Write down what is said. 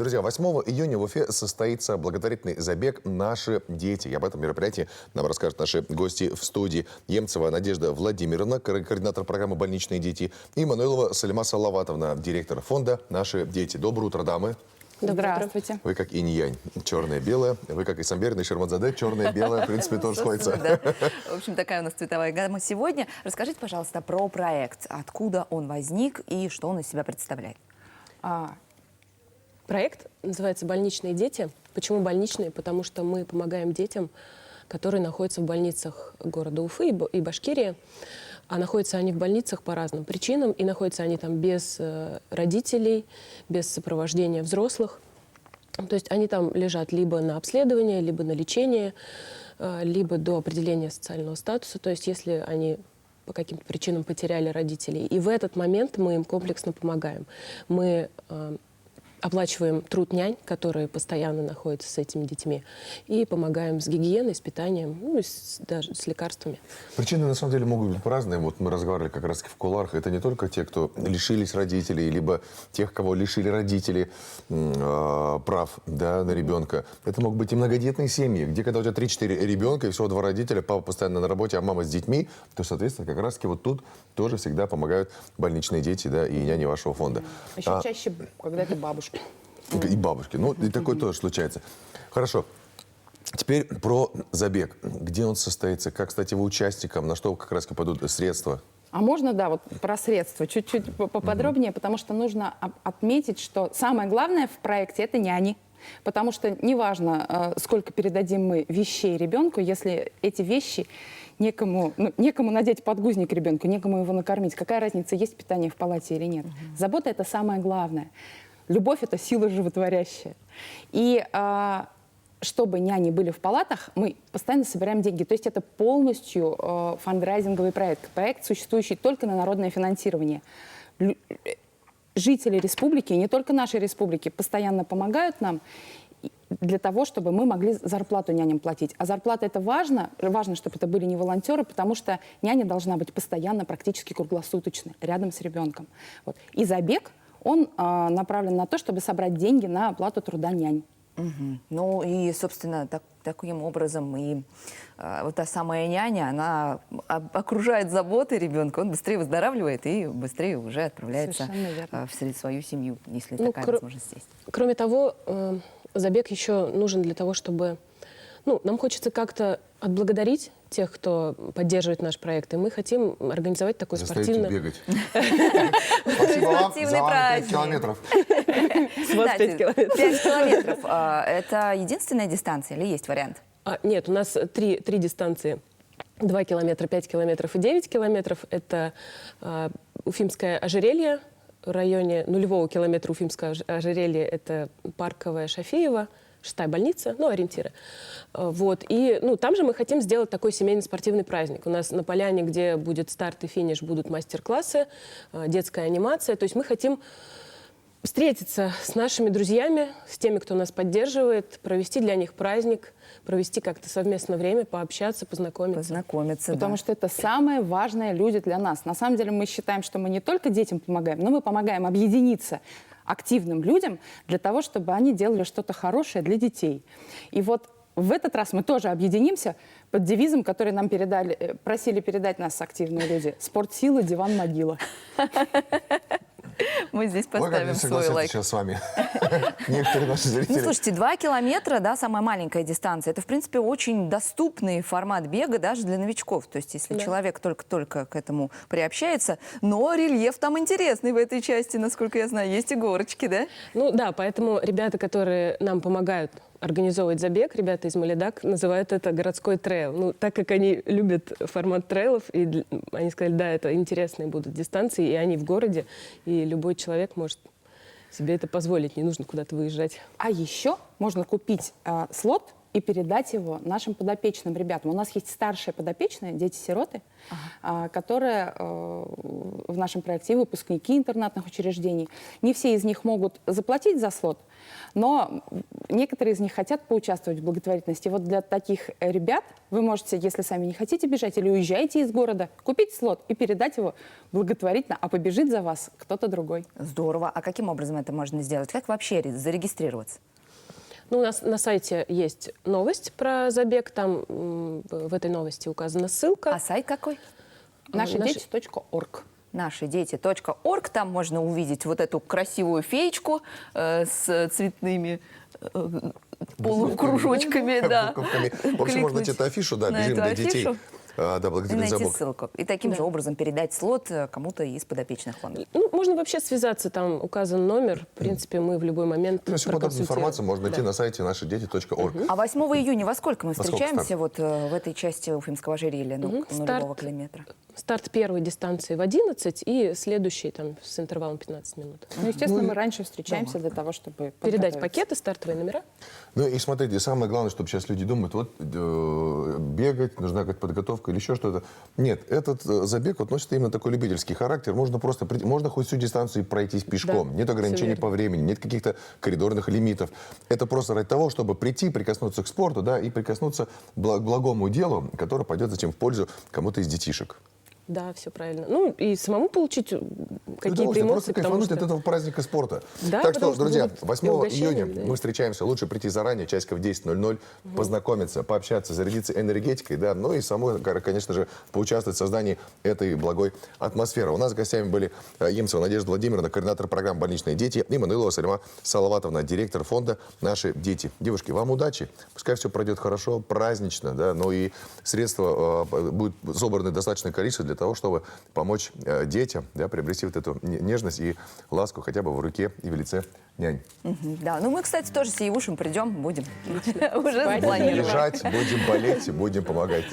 Друзья, 8 июня в Уфе состоится благотворительный забег «Наши дети». И об этом мероприятии нам расскажут наши гости в студии. Емцева Надежда Владимировна, координатор программы «Больничные дети», и Мануилова Салима Салаватовна, директор фонда «Наши дети». Доброе утро, дамы. Здравствуйте. Вы как инь-янь, черное-белое. Вы как Исамберна и Шермадзаде, черное-белое. В принципе, тоже сходится. В общем, такая у нас цветовая гамма сегодня. Расскажите, пожалуйста, про проект. Откуда он возник и что он из себя представляет? Проект называется «Больничные дети». Почему больничные? Потому что мы помогаем детям, которые находятся в больницах города Уфы и Башкирии. А находятся они в больницах по разным причинам. И находятся они там без родителей, без сопровождения взрослых. То есть они там лежат либо на обследование, либо на лечение, либо до определения социального статуса. То есть если они по каким-то причинам потеряли родителей. И в этот момент мы им комплексно помогаем. Мы оплачиваем труд нянь, которые постоянно находятся с этими детьми, и помогаем с гигиеной, с питанием, ну и даже с лекарствами. Причины, на самом деле, могут быть разные. Вот мы разговаривали как раз в кулуарах. Это не только те, кто лишились родителей, либо тех, кого лишили родители прав, да, на ребенка. Это могут быть и многодетные семьи, где когда у тебя 3-4 ребенка, и всего 2 родителя, папа постоянно на работе, а мама с детьми, то, соответственно, как раз вот тут тоже всегда помогают больничные дети, да, и няни вашего фонда. Еще чаще, когда это бабушка. И бабушки. Ну, и такое тоже случается. Хорошо. Теперь про забег. Где он состоится? Как стать его участником? На что как раз пойдут средства? А можно, да, вот про средства чуть-чуть поподробнее, потому что нужно отметить, что самое главное в проекте – это няни. Потому что неважно, сколько передадим мы вещей ребенку, если эти вещи некому надеть подгузник ребенку, некому его накормить. Какая разница, есть питание в палате или нет? Забота – это самое главное. Любовь – это сила животворящая. И чтобы няни были в палатах, мы постоянно собираем деньги. То есть это полностью фандрайзинговый проект. Проект, существующий только на народное финансирование. Жители республики, и не только нашей республики, постоянно помогают нам для того, чтобы мы могли зарплату няням платить. А зарплата – это важно. Важно, чтобы это были не волонтеры, потому что няня должна быть постоянно, практически круглосуточно, рядом с ребенком. Вот. И забег он направлен на то, чтобы собрать деньги на оплату труда нянь. Ну и, собственно, таким образом и вот та самая няня, она окружает заботой ребенка, он быстрее выздоравливает и быстрее уже отправляется в свою семью, если такая возможность есть. Кроме того, забег еще нужен для того, чтобы... Ну, нам хочется как-то отблагодарить тех, кто поддерживает наш проект, и мы хотим организовать такой спортивный... бегать. Спасибо вам за 5 километров. 25 километров. 5 километров. Это единственная дистанция или есть вариант? Нет, у нас три дистанции. 2 километра, 5 километров и 9 километров. Это Уфимское ожерелье. В районе нулевого километра Уфимского ожерелья это Парковая Шафеева, 6-я больница, ну, ориентиры. Вот. И там же мы хотим сделать такой семейный спортивный праздник. У нас на поляне, где будет старт и финиш, будут мастер-классы, детская анимация. То есть мы хотим встретиться с нашими друзьями, с теми, кто нас поддерживает, провести для них праздник, провести как-то совместно время, пообщаться, познакомиться. Потому что это самые важные люди для нас. На самом деле мы считаем, что мы не только детям помогаем, но мы помогаем объединиться активным людям для того, чтобы они делали что-то хорошее для детей. И вот в этот раз мы тоже объединимся под девизом, который нам просили передать нас активные люди. Спорт, сила, диван, могила. Мы здесь поставим свой лайк. Сейчас с вами. Некоторые наши зрители. Ну, слушайте, 2 километра, да, самая маленькая дистанция. Это, в принципе, очень доступный формат бега даже для новичков. То есть, если человек только-только к этому приобщается, но рельеф там интересный в этой части, насколько я знаю. Есть и горочки, да? Ну да, поэтому ребята, которые нам помогают организовывать забег, ребята из Малидак, называют это городской трейл. Ну, так как они любят формат трейлов, и они сказали, да, это интересные будут дистанции, и они в городе, и любой человек может себе это позволить, не нужно куда-то выезжать. А еще можно купить слот и передать его нашим подопечным ребятам. У нас есть старшие подопечные, дети-сироты, которые в нашем проекте и выпускники интернатных учреждений. Не все из них могут заплатить за слот, но некоторые из них хотят поучаствовать в благотворительности. Вот для таких ребят вы можете, если сами не хотите бежать или уезжаете из города, купить слот и передать его благотворительно, а побежит за вас кто-то другой. Здорово. А каким образом это можно сделать? Как вообще зарегистрироваться? Ну, у нас на сайте есть новость про забег, там в этой новости указана ссылка. А сайт какой? Нашидети.орг. Нашидети.орг. Там можно увидеть вот эту красивую феечку с цветными полукружочками. Да. В общем, можно найти эту афишу, да, на «Бежим эту для детей». афишу Да, и благотворительный найти забег. ссылку. И таким же образом передать слот кому-то из подопечных фондов. Ну, можно вообще связаться, там указан номер. В принципе, мы в любой момент Всю подробную проконсультируем. информацию можно найти Да. на сайте нашидети.орг. А 8 июня во сколько мы сколько встречаемся старт? вот в этой части Уфимского ожерелья, нулевого Старт. километра? Старт первой дистанции в 11 и следующий там с интервалом 15 минут. Ну, естественно, мы раньше встречаемся для того, чтобы Передать подготовиться. пакеты, стартовые номера. Ну и смотрите, самое главное, чтобы сейчас люди думают, вот бегать, нужна какая-то подготовка или еще что-то. Нет, этот забег вот носит именно такой любительский характер. Можно просто прийти, можно хоть всю дистанцию пройтись пешком. Да, Нет ограничений всё по времени, нет каких-то коридорных лимитов. Это просто ради того, чтобы прийти, прикоснуться к спорту, да, и прикоснуться к благому делу, которое пойдет затем в пользу кому-то из детишек. Да, все правильно. Ну и самому получить какие-то Удовольствие, эмоции, просто потому кайфануть что... от этого праздника спорта. Да, Так потому что, что друзья, будут 8 и угощения, июня да. мы встречаемся. Лучше прийти заранее, часиков 10:00, познакомиться, пообщаться, зарядиться энергетикой, да, ну и самой, конечно же, поучаствовать в создании этой благой атмосферы. У нас в гостями были Емцева Надежда Владимировна, координатор программы «Больничные дети», и Мануилова Салима Салаватовна, директор фонда «Наши дети». Девушки, вам удачи. Пускай все пройдет хорошо, празднично, да, но и средства будут собраны достаточное количество для того, чтобы помочь детям, да, приобрести вот эту нежность и ласку хотя бы в руке и в лице нянь. Да, ну мы, кстати, тоже с Евушем придем, будем уже Спасибо. запланировать. Лежать, будем болеть, будем помогать.